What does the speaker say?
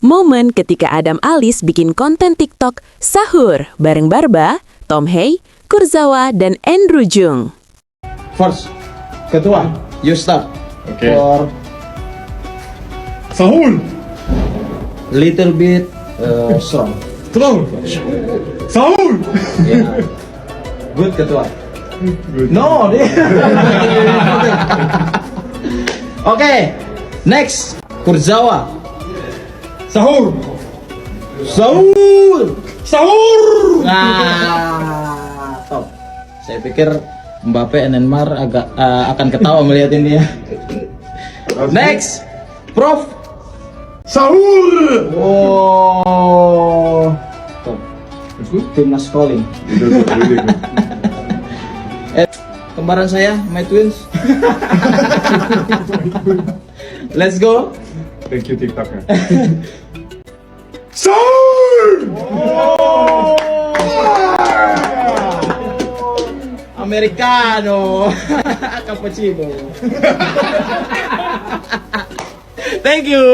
Momen ketika Adam Alis bikin konten TikTok sahur bareng Barba, Tom Hey, Kurzawa, dan Andrew Jung. First, ketua, you start. Okay. For Sahur! little bit strong. Sahur! Sahur! Yeah. Good ketua. No, dia. Okay, next, Kurzawa. Sahur! Saul. Sahur! Nah, top. Saya pikir Mbappe dan Neymar akan ketawa melihat ini ya. Next, Prof. Sahur! Oh, top. Timnas calling. Kembaran saya, my twins. Let's go. Thank you, TikTok. Sahur! Americano. Cappuccino. Thank you.